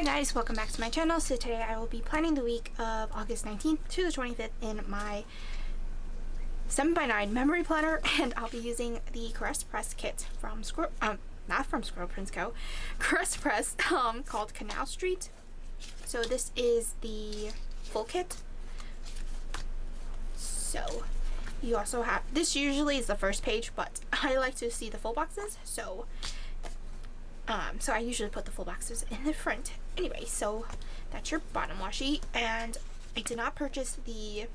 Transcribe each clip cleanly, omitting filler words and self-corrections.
guys, welcome back to my channel. So today I will be planning the week of August 19th to the 25th in my 7x9 memory planner, and I'll be using the CaressPress kit from not from Squirrel Prince Co. CaressPress called Canal Street. So this is the full kit. So you also have, this usually is the first page, but I like to see the full boxes, so I usually put the full boxes in the front. Anyway, so that's your bottom washi, and I did not purchase the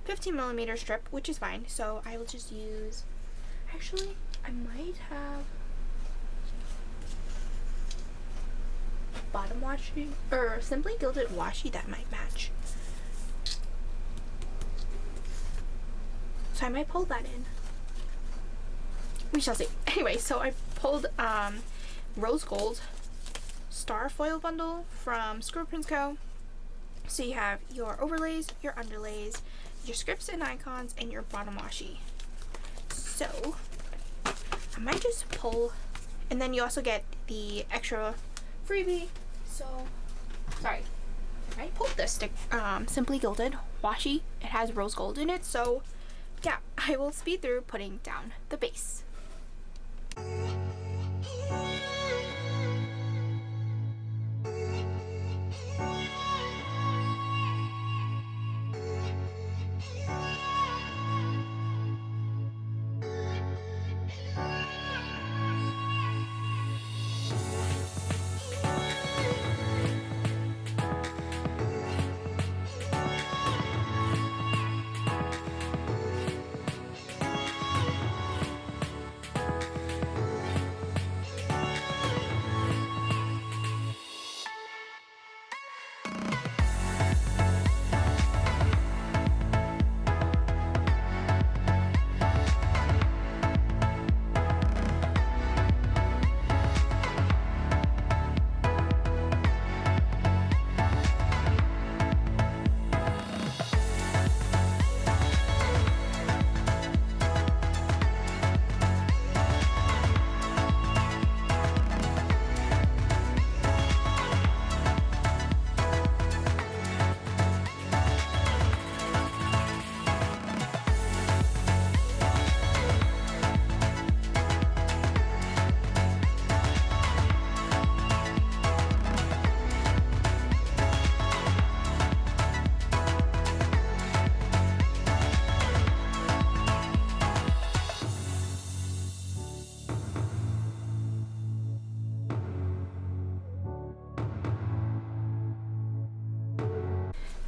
15mm strip, which is fine, so I will just use, actually, I might have bottom washi, or Simply Gilded washi that might match. So I might pull that in. We shall see. Anyway, so I pulled rose gold star foil bundle from Squirrel Prince Co. So you have your overlays, your underlays, your scripts and icons, and your bottom washi. So I might just pull, and then you also get the extra freebie. So sorry, I pulled this stick, Simply Gilded washi. It has rose gold in it, so yeah, I will speed through putting down the base.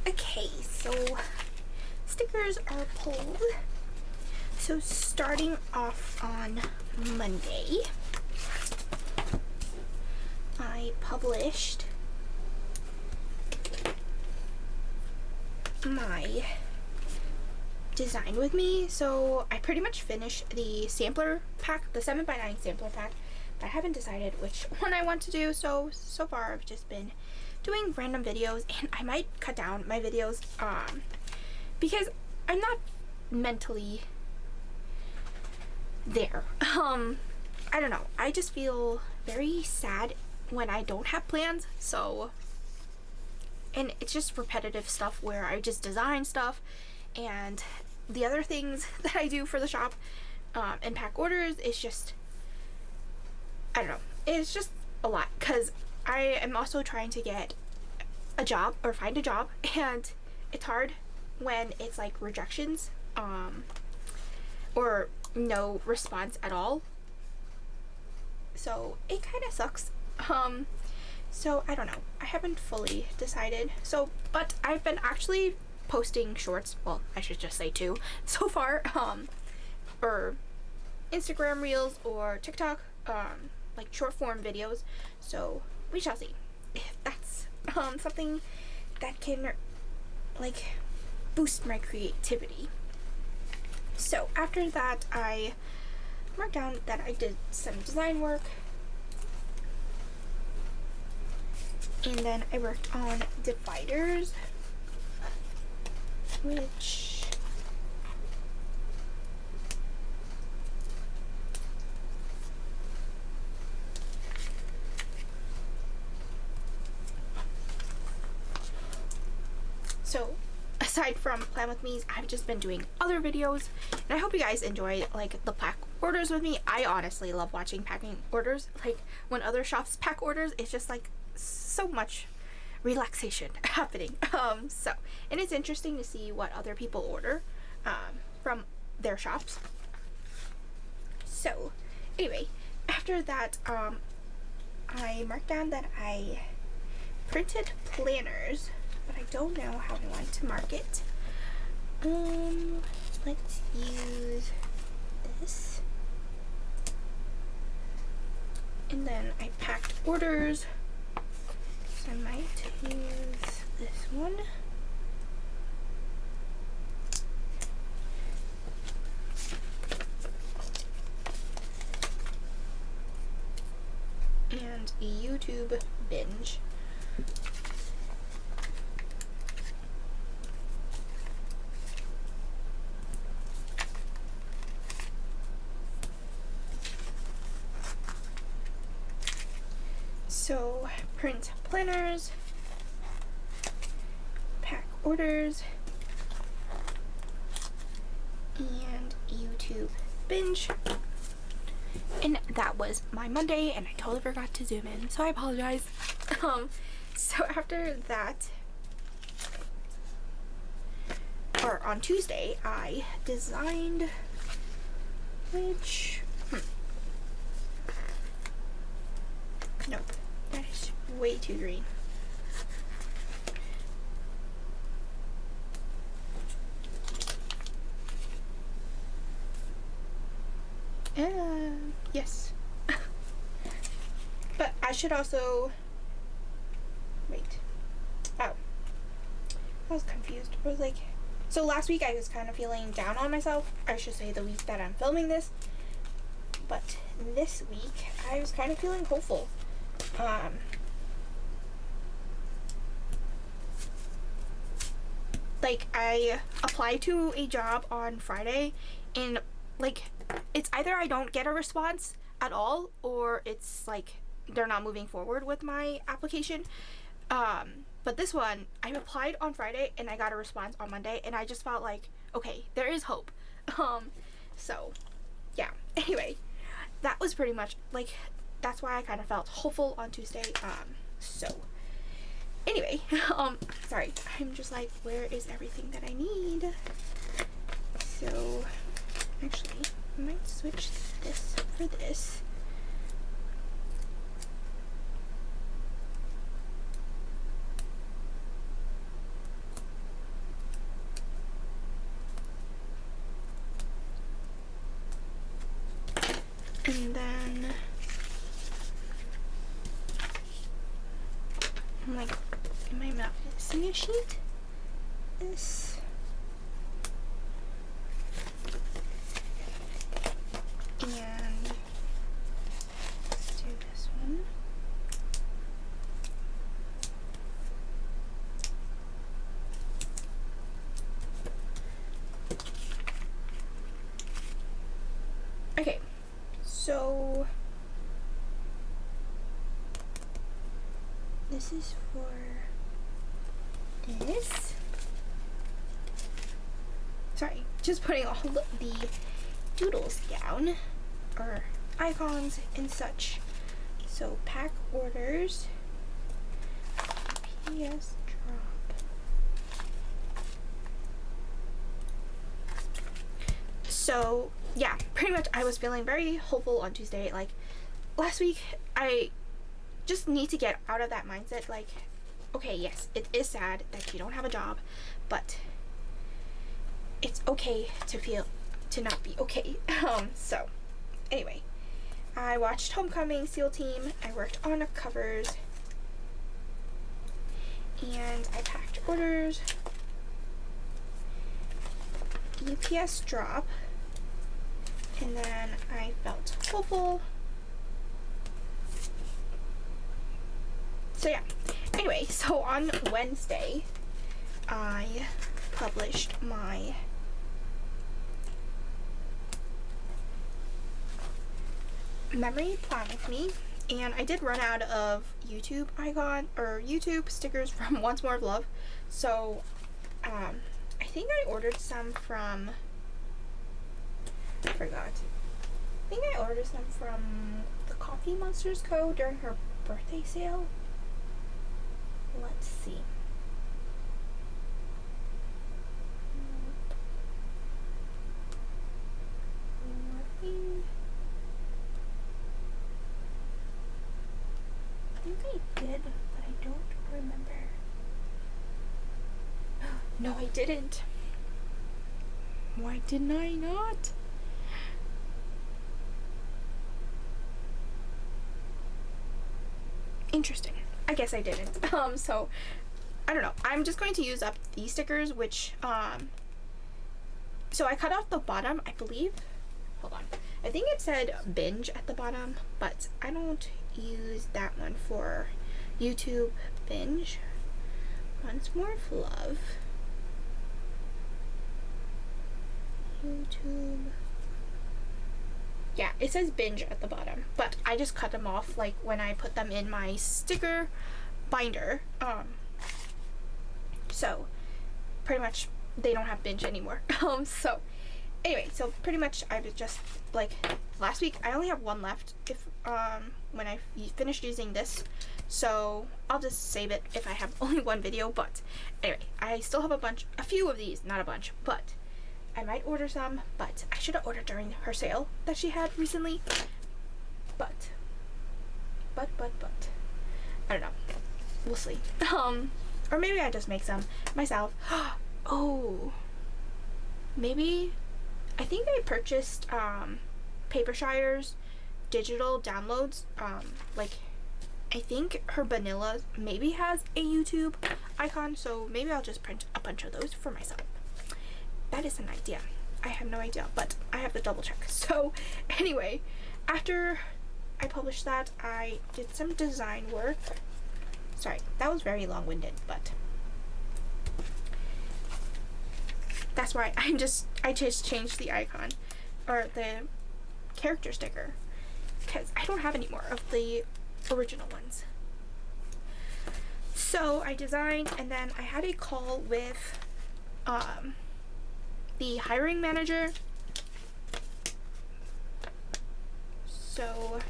Okay, so stickers are pulled. So starting off on Monday, I published my design with me. So I pretty much finished the sampler pack, the 7x9 sampler pack, but I haven't decided which one I want to do. So far I've just been doing random videos, and I might cut down my videos because I'm not mentally there. I don't know, I just feel very sad when I don't have plans. So, and it's just repetitive stuff where I just design stuff, and the other things that I do for the shop and pack orders is just, I don't know, it's just a lot, because I am also trying to get a job or find a job, and it's hard when it's like rejections or no response at all. So it kind of sucks. So I don't know, I haven't fully decided. So, but I've been actually posting shorts, well, I should just say two so far, or Instagram reels or TikTok, like short form videos. So we shall see if that's something that can like boost my creativity. So after that, I marked down that I did some design work, and then I worked on dividers, which So aside from Plan With Me's, I've just been doing other videos, and I hope you guys enjoy like the pack orders with me. I honestly love watching packing orders. Like when other shops pack orders, it's just like so much relaxation happening. And it's interesting to see what other people order from their shops. So anyway, after that, I marked down that I printed planners, but I don't know how I want to mark it. Let's use this. And then I packed orders, so I might use this one. And a YouTube binge. So print planners, pack orders, and YouTube binge. And that was my Monday, and I totally forgot to zoom in, so I apologize. So after that, or on Tuesday, I designed, which, nope, that is way too green. Yes. But I should also, wait. Oh. I was confused. I was like, so last week I was kind of feeling down on myself. I should say the week that I'm filming this. But this week I was kind of feeling hopeful. Like I applied to a job on Friday, and like it's either I don't get a response at all, or it's like they're not moving forward with my application. But this one, I applied on Friday and I got a response on Monday, and I just felt like, okay, there is hope. So yeah, anyway, that was pretty much like, that's why I kind of felt hopeful on Tuesday. So anyway, sorry, I'm just like, where is everything that I need? So actually, I might switch this for this. And then I'm like, am I missing a sheet? This. And let's do this one. Okay, so this is for this. Sorry, just putting all the doodles down, or icons and such. So pack orders, PS drop. So yeah, pretty much I was feeling very hopeful on Tuesday. Like last week, I just need to get out of that mindset. Like, okay, yes, it is sad that you don't have a job, but it's okay to not be okay. So anyway, I watched Homecoming, SEAL Team, I worked on the covers, and I packed orders, UPS drop, and then I felt hopeful. So yeah, anyway, so on Wednesday, I published my memory plan with me, and I did run out of YouTube icon or YouTube stickers from Once More of Love, so I think I ordered some from, I forgot. I think I ordered some from the Coffee Monsters Co. during her birthday sale. Let's see. I think I did, but I don't remember. No, I didn't. Why didn't I not? Interesting. I guess I didn't. So I don't know. I'm just going to use up these stickers, which so I cut off the bottom, I believe. Hold on. I think it said binge at the bottom, but I don't use that one for YouTube binge. Once more love. YouTube. Yeah, it says binge at the bottom, but I just cut them off like when I put them in my sticker binder. So pretty much they don't have binge anymore. So anyway, so pretty much I was just like last week I only have one left if when I finished using this, so I'll just save it if I have only one video. But anyway, I still have a few of these, not a bunch, but I might order some, but I should have ordered during her sale that she had recently. But I don't know. We'll see. Or maybe I just make some myself. Oh, maybe I think I purchased Papershire's digital downloads. Like I think her vanilla maybe has a YouTube icon, so maybe I'll just print a bunch of those for myself. That is an idea. I have no idea, but I have to double check. So anyway, after I published that, I did some design work. Sorry, that was very long-winded, but that's why I just changed the icon or the character sticker because I don't have any more of the original ones. So I designed, and then I had a call with the hiring manager. So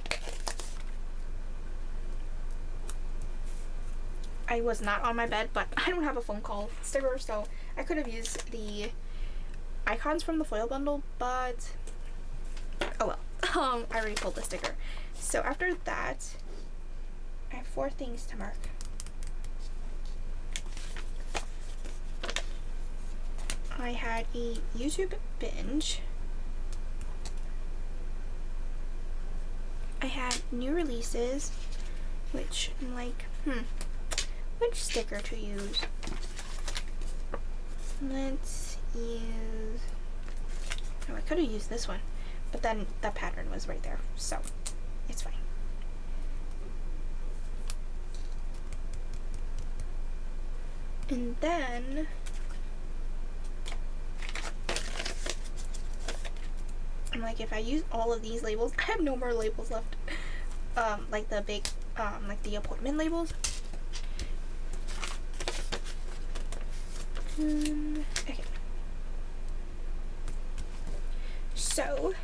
I was not on my bed, but I don't have a phone call sticker, so I could have used the icons from the foil bundle, but oh well. I already pulled the sticker. So after that, I have 4 things to mark. I had a YouTube binge. I had new releases, which I'm like, which sticker to use? Let's use, oh, I could have used this one, but then that pattern was right there, so it's fine. And then I'm like, if I use all of these labels, I have no more labels left. Like the big, like the appointment labels. Okay. So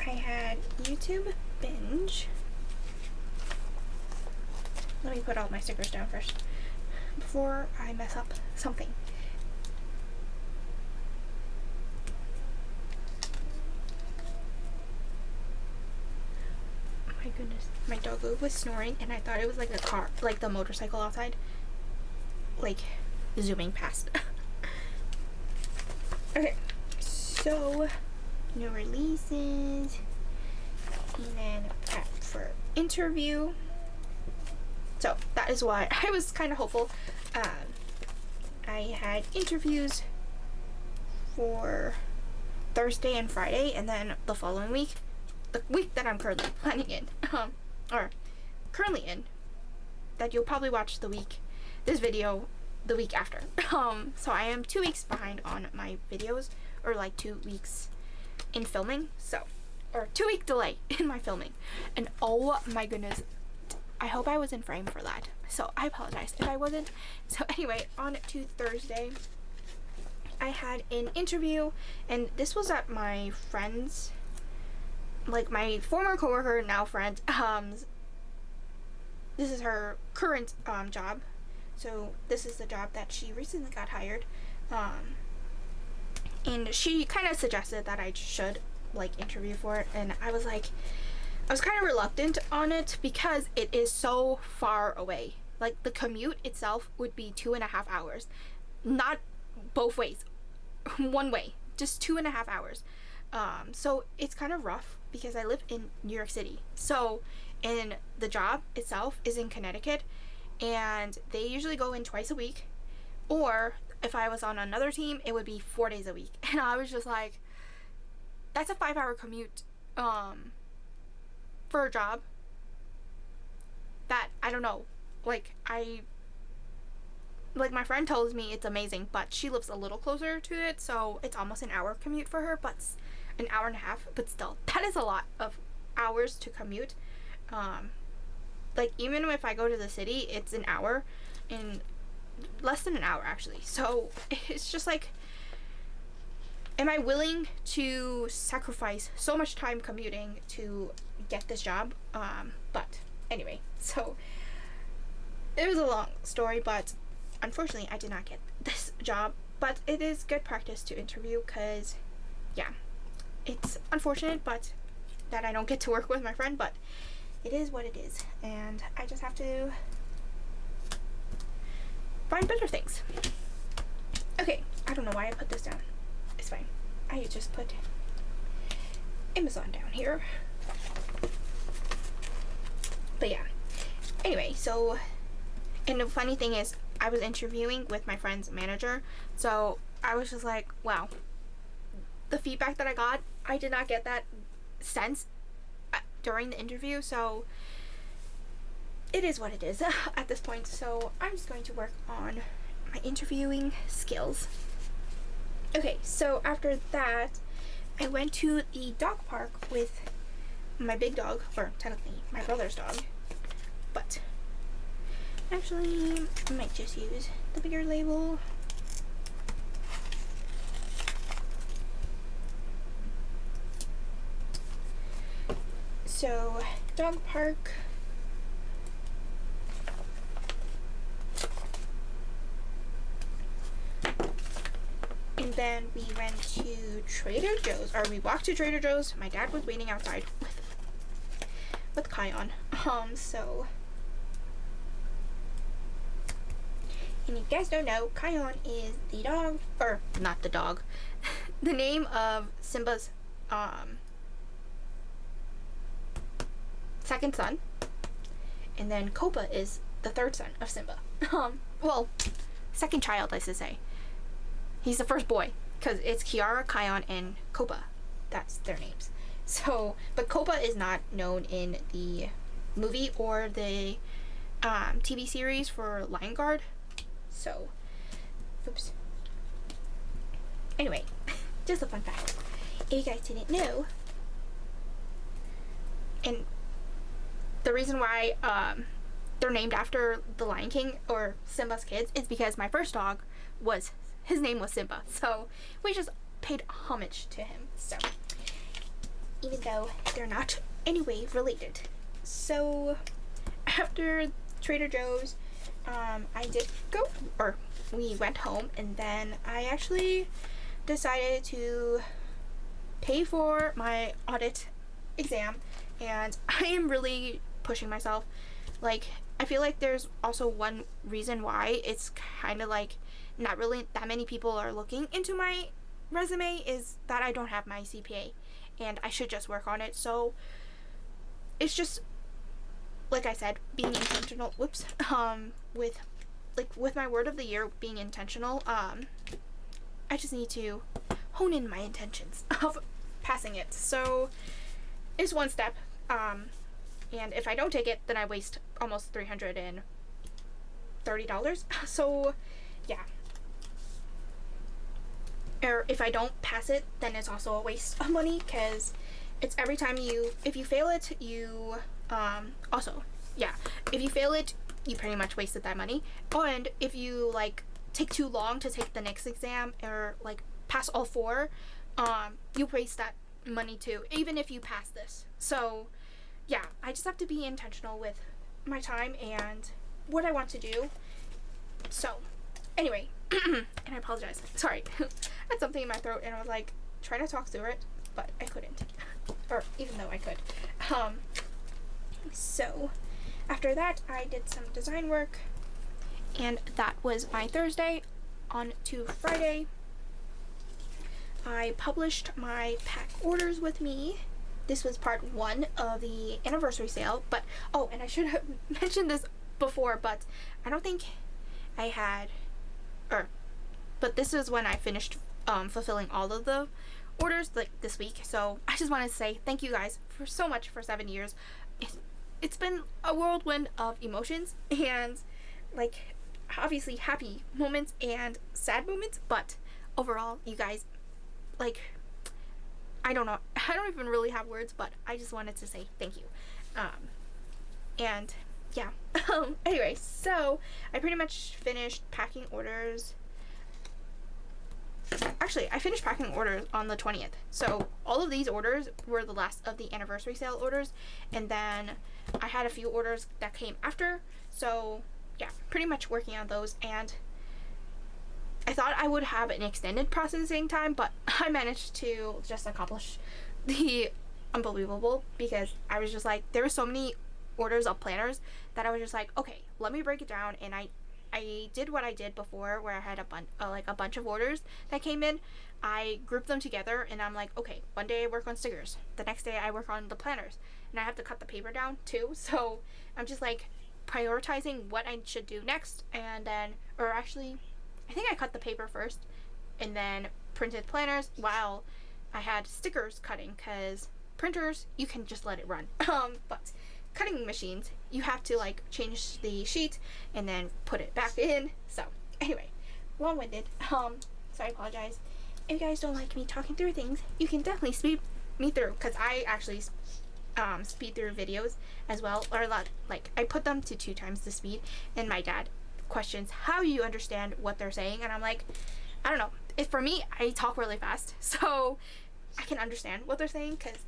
I had YouTube binge. Let me put all my stickers down first before I mess up something. My goodness, my doggo was snoring and I thought it was like a car, like the motorcycle outside, like zooming past. Okay, so new releases, and then prep for interview. So that is why I was kind of hopeful. I had interviews for Thursday and Friday, and then the following week, the week that I'm currently planning in, or currently in, that you'll probably watch this video the week after. So I am 2 weeks behind on my videos, or like 2 weeks in filming, so, or 2 week delay in my filming. And oh my goodness, I hope I was in frame for that. So I apologize if I wasn't. So anyway, on to Thursday. I had an interview, and this was at my friend's, like my former coworker, now friend. This is her current job. So this is the job that she recently got hired. And she kind of suggested that I should like interview for it, and I was kind of reluctant on it because it is so far away. Like the commute itself would be 2.5 hours, not both ways, one way, just 2.5 hours. So it's kind of rough because I live in New York City. So, and the job itself is in Connecticut, and they usually go in twice a week, or if I was on another team, it would be 4 days a week. And I was just like, that's a 5-hour commute for a job that, I don't know, like my friend tells me it's amazing, but she lives a little closer to it, so it's almost an hour commute for her, but an hour and a half, but still, that is a lot of hours to commute. Like even if I go to the city, it's an hour, and less than an hour actually. So it's just like, am I willing to sacrifice so much time commuting to get this job? But anyway, so it was a long story, but unfortunately I did not get this job. But it is good practice to interview, because yeah, it's unfortunate but that I don't get to work with my friend, but it is what it is, and I just have to find better things. Okay, I don't know why I put this down. It's fine. I just put Amazon down here. But yeah. Anyway, so, and the funny thing is, I was interviewing with my friend's manager, so I was just like, wow. The feedback that I got, I did not get that sense during the interview, so it is what it is at this point. So I'm just going to work on my interviewing skills. Okay, so after that, I went to the dog park with my big dog, or technically my brother's dog, but actually I might just use the bigger label. So, dog park. And then we went to Trader Joe's, or we walked to Trader Joe's. My dad was waiting outside with Kion. So, and if you guys don't know, Kion is the dog, or not the dog, the name of Simba's second son, and then Copa is the third son of Simba. Well, second child, I should say. He's the first boy, because it's Kiara, Kion, and Copa. That's their names. So, but Copa is not known in the movie or the TV series for Lion Guard. So, oops. Anyway, just a fun fact. If you guys didn't know, and the reason why they're named after the Lion King or Simba's kids is because my first dog his name was Simba, so we just paid homage to him. So even though they're not anyway related. So after Trader Joe's, we went home, and then I actually decided to pay for my audit exam, and I am really pushing myself. Like, I feel like there's also one reason why it's kind of like not really that many people are looking into my resume is that I don't have my CPA, and I should just work on it. So it's just, like I said, being intentional, with my word of the year being intentional. I just need to hone in my intentions of passing it. So it's one step, and if I don't take it, then I waste almost $330. So yeah, or if I don't pass it, then it's also a waste of money, because it's every time if you fail it, you also yeah, if you fail it, you pretty much wasted that money. And if you like take too long to take the next exam or like pass all 4, you waste that money too, even if you pass this. So yeah, I just have to be intentional with my time and what I want to do. So anyway, and I apologize, sorry. I had something in my throat and I was like trying to talk through it, but I couldn't, or even though I could. So after that, I did some design work, and that was my Thursday. On to Friday, I published my pack orders with me. This was part 1 of the anniversary sale, but oh, and I should have mentioned this before, but I don't think I had, but this is when I finished fulfilling all of the orders like this week. So I just wanted to say thank you guys for so much for 7 years. It's been a whirlwind of emotions, and like obviously happy moments and sad moments, but overall you guys, like, I don't know, I don't even really have words, but I just wanted to say thank you. And yeah. Anyway, so I pretty much finished packing orders. Actually, I finished packing orders on the 20th. So all of these orders were the last of the anniversary sale orders, and then I had a few orders that came after. So yeah, pretty much working on those, and I thought I would have an extended processing time, but I managed to just accomplish the unbelievable, because I was just like, there were so many orders of planners that I was just like, okay, let me break it down. And I did what I did before, where I had a bunch of orders that came in. I grouped them together, and I'm like, okay, one day I work on stickers, the next day I work on the planners, and I have to cut the paper down too. So I'm just like prioritizing what I should do next, and then, or actually, I think I cut the paper first and then printed planners while I had stickers cutting, because printers, you can just let it run. But cutting machines, you have to like change the sheet and then put it back in. So anyway, long-winded. So I apologize. If you guys don't like me talking through things, you can definitely speed me through, because I actually speed through videos as well, or a lot, like I put them to 2 times the speed, and my dad questions how you understand what they're saying, and I'm like, I don't know, for me, I talk really fast, so I can understand what they're saying, because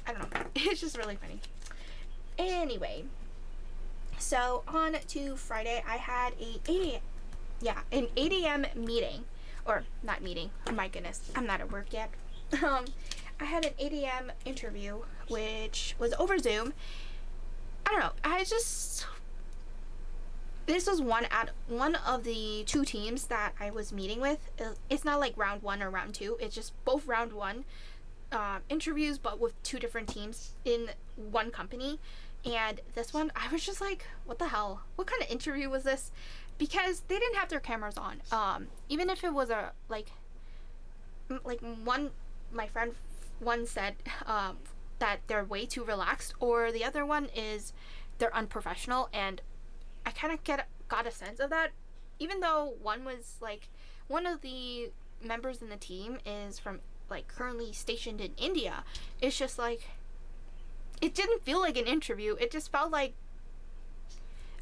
I don't know, it's just really funny. Anyway, so on to Friday, I had an 8 a.m. meeting, or not meeting, oh my goodness, I'm not at work yet. I had an 8 a.m. interview, which was over Zoom. I don't know, this was one of the 2 teams that I was meeting with. It's not like round 1 or round 2. It's just both round 1 interviews, but with 2 different teams in one company. And this one, I was just like, what the hell? What kind of interview was this? Because they didn't have their cameras on. Even if it was a my friend one said that they're way too relaxed, or the other one is they're unprofessional, and I kind of got a sense of that, even though one of the members in the team is from like currently stationed in India. It's just like, it didn't feel like an interview. It just felt like,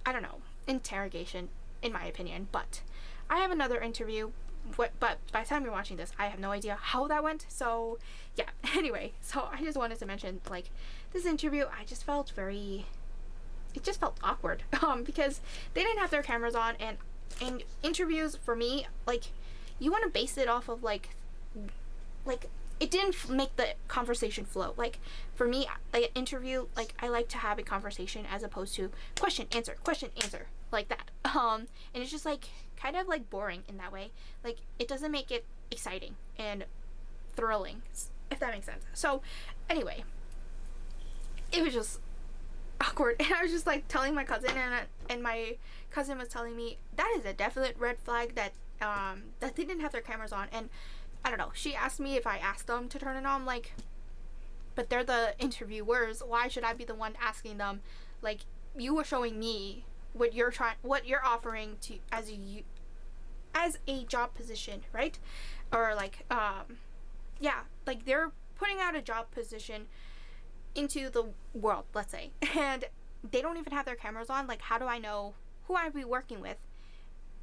I don't know, interrogation in my opinion. But I have another interview, but by the time you're watching this, I have no idea how that went. So yeah, anyway, so I just wanted to mention, like, this interview, it just felt awkward, because they didn't have their cameras on, and interviews for me, like, you want to base it off of like it didn't make the conversation flow. Like, for me, like, an interview, like, I like to have a conversation as opposed to question answer like that. And it's just like kind of like boring in that way. Like, it doesn't make it exciting and thrilling, if that makes sense. So anyway, it was just awkward, and I was just like telling my cousin, and my cousin was telling me that is a definite red flag that that they didn't have their cameras on. And I don't know, she asked me if I asked them to turn it on. Like, but they're the interviewers, why should I be the one asking them? Like, you were showing me what you're offering to as a job position, right? Or like yeah, like, they're putting out a job position into the world, let's say, and they don't even have their cameras on. Like, how do I know who I'd be working with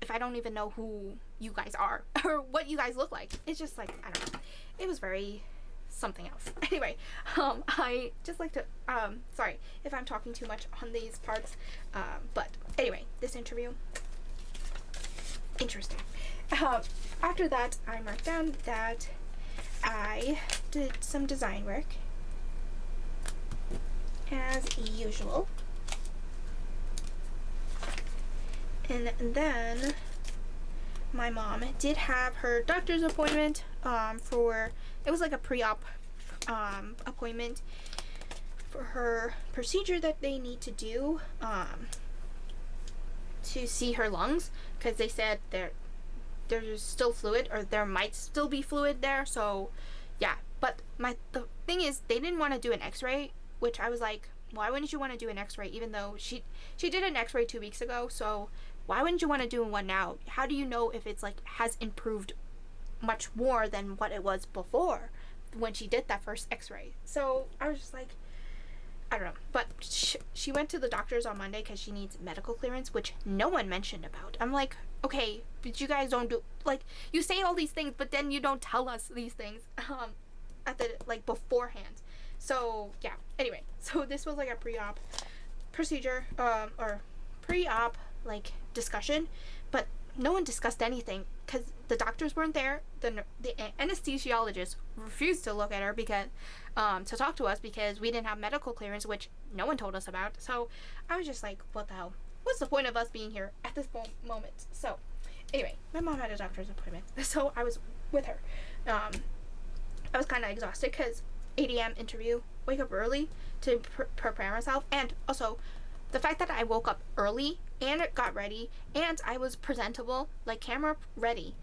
if I don't even know who you guys are or what you guys look like? It's just like, I don't know. It was very something else. Anyway, I just like to, sorry if I'm talking too much on these parts, but anyway, this interview, interesting. After that, I marked down that I did some design work, as usual. And then my mom did have her doctor's appointment it was like a pre-op appointment for her procedure that they need to do to see her lungs, because they said there's still fluid, or there might still be fluid there. So yeah, but the thing is, they didn't want to do an x-ray, which I was like, why wouldn't you want to do an x-ray? Even though she did an x-ray 2 weeks ago, so why wouldn't you want to do one now? How do you know if it's like has improved much more than what it was before when she did that first x-ray? So I was just like, I don't know. But she went to the doctor's on Monday because she needs medical clearance, which no one mentioned about. I'm like, okay, but you guys don't do, like, you say all these things, but then you don't tell us these things at the, like, beforehand. So yeah, anyway, so this was like a pre-op procedure, or pre-op like discussion, but no one discussed anything because the doctors weren't there. The anesthesiologist refused to look at her because to talk to us, because we didn't have medical clearance, which no one told us about. So I was just like, what the hell? What's the point of us being here at this moment? So anyway, my mom had a doctor's appointment, so I was with her. I was kind of exhausted because 8 a.m. interview, wake up early to prepare myself, and also the fact that I woke up early and got ready and I was presentable, like camera ready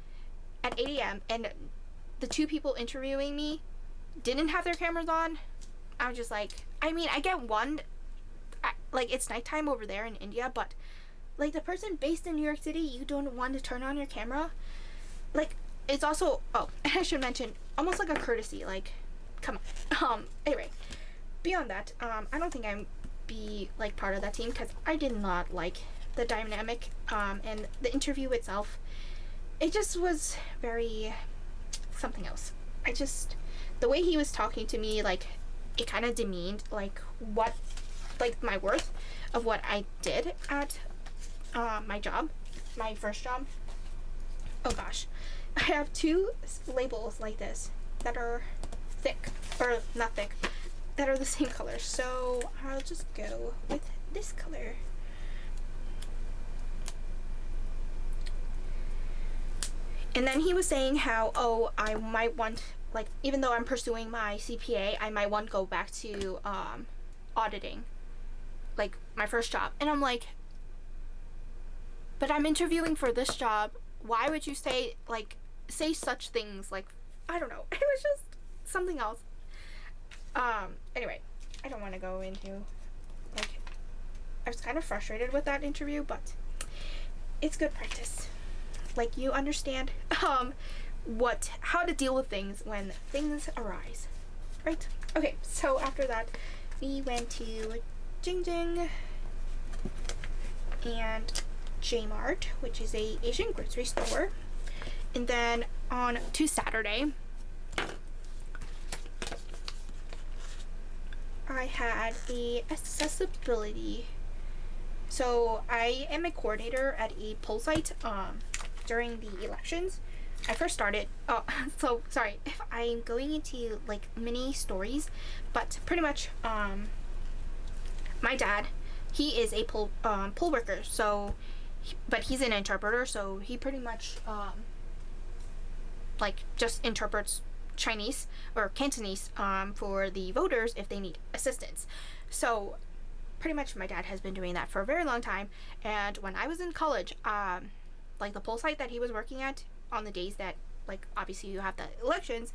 at 8 a.m. and the 2 people interviewing me didn't have their cameras on. I was just like, I mean, I get one, like it's nighttime over there in India, but like the person based in New York City, you don't want to turn on your camera. Like, it's also, oh, and I should mention, almost like a courtesy, like, come on. Anyway, beyond that, I don't think I'm be like part of that team because I did not like the dynamic and the interview itself. It just was very something else. The way he was talking to me, like, it kind of demeaned like what, like, my worth of what I did at my job, my first job. Oh gosh, I have 2 labels like this that are thick, or not thick, that are the same color, so I'll just go with this color. And then he was saying how, oh, I might want, like, even though I'm pursuing my CPA, I might want to go back to auditing, like my first job. And I'm like, but I'm interviewing for this job. Why would you say such things? Like, I don't know. It was just something else. Anyway, I don't want to go into, like, I was kind of frustrated with that interview, but it's good practice. Like, you understand, how to deal with things when things arise, right? Okay, so after that, we went to Jing Jing and J-Mart, which is a Asian grocery store. And then on to Saturday, I had a accessibility. So I am a coordinator at a poll site during the elections. I first started, so sorry if I'm going into like mini stories, but pretty much my dad, he is a poll worker, so but he's an interpreter, so he pretty much like just interprets Chinese or Cantonese for the voters if they need assistance. So pretty much my dad has been doing that for a very long time. And when I was in college, like the poll site that he was working at on the days that, like, obviously you have the elections,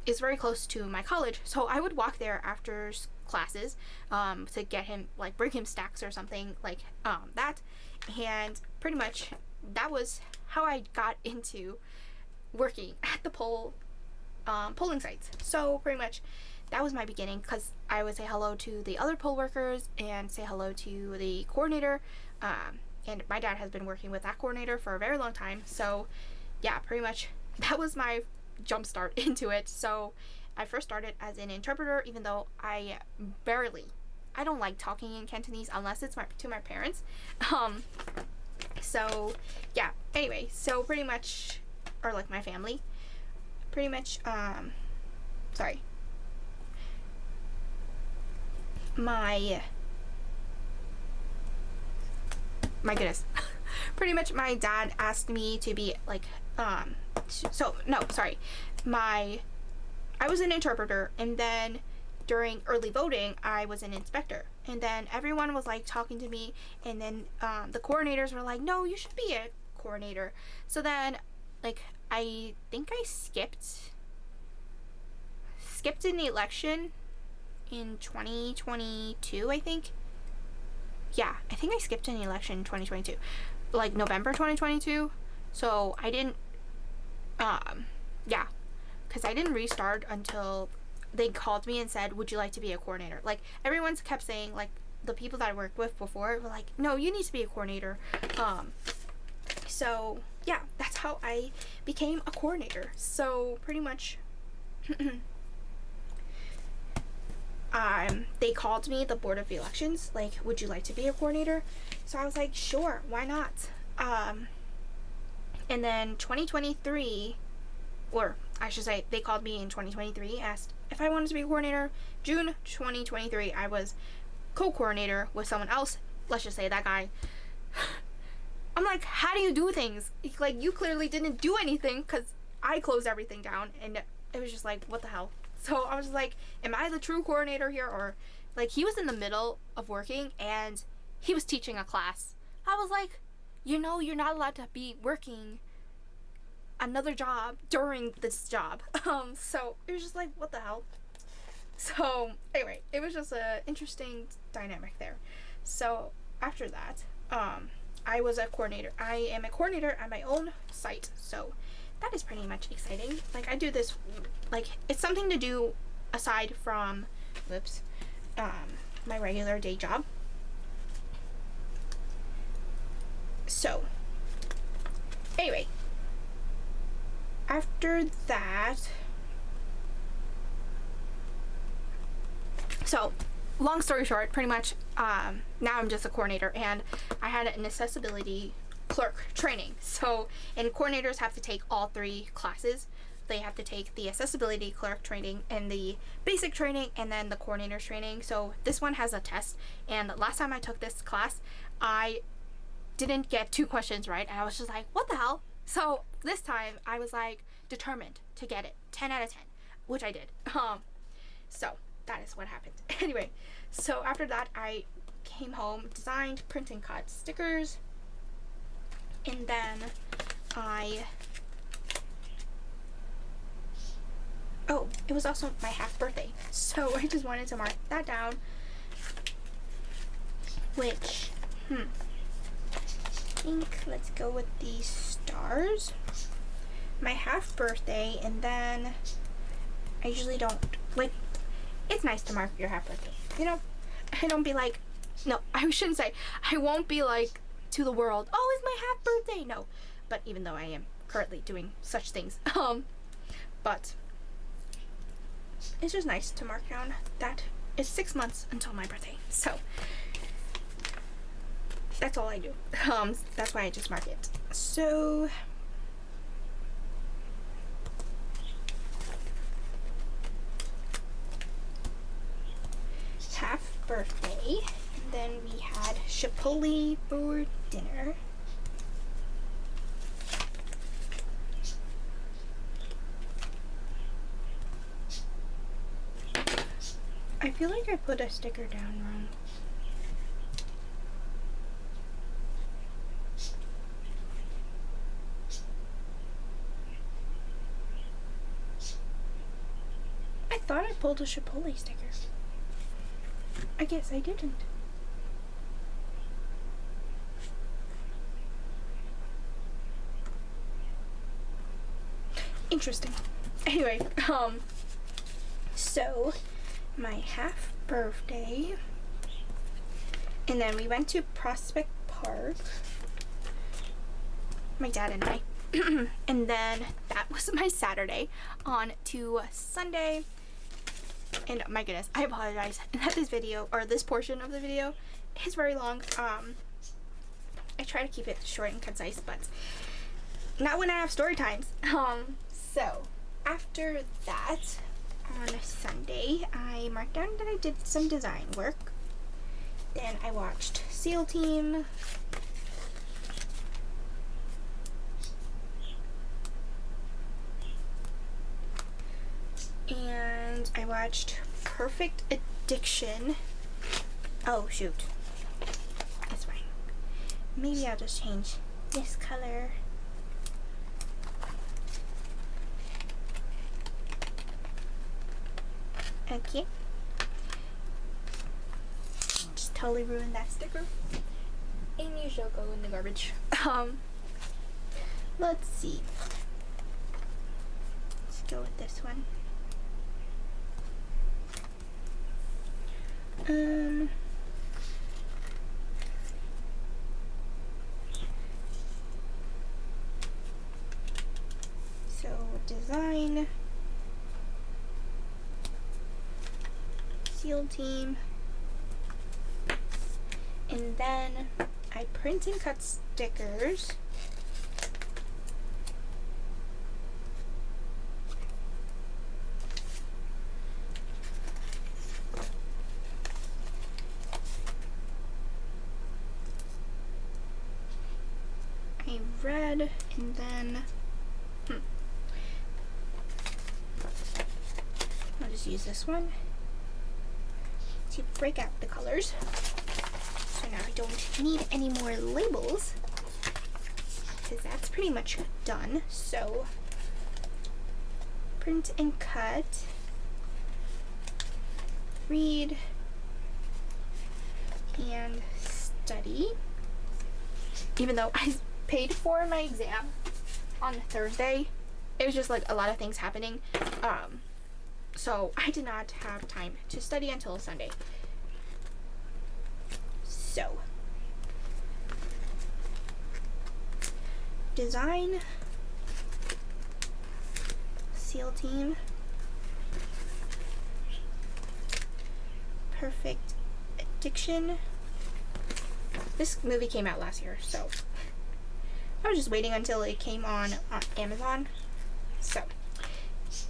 is very close to my college, so I would walk there after classes to get him, like, bring him stacks or something like that. And pretty much that was how I got into working at the polling sites. So pretty much that was my beginning, because I would say hello to the other poll workers and say hello to the coordinator. And my dad has been working with that coordinator for a very long time. So yeah, pretty much that was my jump start into it. So I first started as an interpreter, even though I don't like talking in Cantonese unless it's to my parents. So yeah, anyway, so pretty much, or like my family, pretty much, sorry, my goodness, pretty much my dad asked me to be like, I was an interpreter, and then during early voting, I was an inspector. And then everyone was like talking to me, and then the coordinators were like, no, you should be a coordinator. So then, like, I think I skipped an election in 2022, I think. Yeah, I think I skipped an election in 2022, like November 2022. So I didn't, yeah, because I didn't restart until they called me and said, would you like to be a coordinator? Like, everyone's kept saying, like, the people that I worked with before were like, no, you need to be a coordinator. So yeah, that's how I became a coordinator. So pretty much they called me, the board of elections, like, would you like to be a coordinator? So I was like, sure, why not? And then 2023, or I should say, they called me in 2023, asked if I wanted to be a coordinator. June 2023, I was co-coordinator with someone else. Let's just say that guy. I'm like, how do you do things? Like, you clearly didn't do anything, because I closed everything down, and it was just like, what the hell? So I was just like, am I the true coordinator here? Or, like, he was in the middle of working, and he was teaching a class. I was like, you know, you're not allowed to be working another job during this job. So it was just like, what the hell? So anyway, it was just a interesting dynamic there. So after that, I was a coordinator. I am a coordinator at my own site. So that is pretty much exciting. Like, I do this, like, it's something to do aside from, my regular day job. So anyway, after that, so long story short, pretty much, now I'm just a coordinator, and I had an accessibility clerk training. So, and coordinators have to take all 3 classes. They have to take the accessibility clerk training and the basic training, and then the coordinator's training. So this one has a test, and last time I took this class, I didn't get 2 questions right, and I was just like, what the hell? So this time I was like determined to get it 10 out of 10, which I did. So that is what happened. Anyway, so after that, I came home, designed, print and cut stickers, and then it was also my half birthday, so I just wanted to mark that down, which, I think, let's go with these stars. My half birthday, and then I usually don't, like, it's nice to mark your half birthday, you know? I don't be like, no, I shouldn't say, I won't be like to the world, oh, it's my half birthday, no. But even though I am currently doing such things, but it's just nice to mark down that it's 6 months until my birthday. So that's all I do. That's why I just mark it. So half birthday, and then we had Chipotle for dinner. I feel like I put a sticker down wrong. I thought I pulled a Chipotle sticker. I guess I didn't. Interesting. Anyway, so my half birthday, and then we went to Prospect Park, my dad and I. And then that was my Saturday. On to Sunday, and my goodness, I apologize that this video, or this portion of the video, is very long. I try to keep it short and concise, but not when I have story times. So after that, on Sunday, I marked down that I did some design work. Then I watched SEAL Team. And I watched Perfect Addiction. Oh shoot. That's fine. Maybe I'll just change this color. Okay. Just totally ruined that sticker. And you shall go in the garbage. Let's see. Let's go with this one. So design, SEAL Team, and then I print and cut stickers. I read, and then I'll just use this one to break out the colors. So now I don't need any more labels, because that's pretty much done. So print and cut, read, and study. Even though I paid for my exam on Thursday, it was just like a lot of things happening, so I did not have time to study until Sunday. So design, SEAL Team, Perfect Addiction. This movie came out last year, so I was just waiting until it came on Amazon. So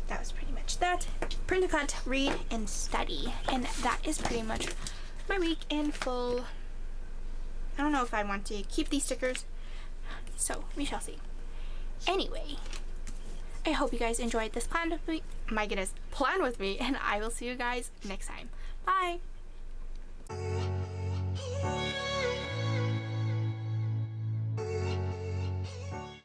that was pretty much that. Print a cut, read, and study. And that is pretty much my week in full. I don't know if I want to keep these stickers, so we shall see. Anyway, I hope you guys enjoyed this plan with me. My goodness, plan with me, and I will see you guys next time. Bye!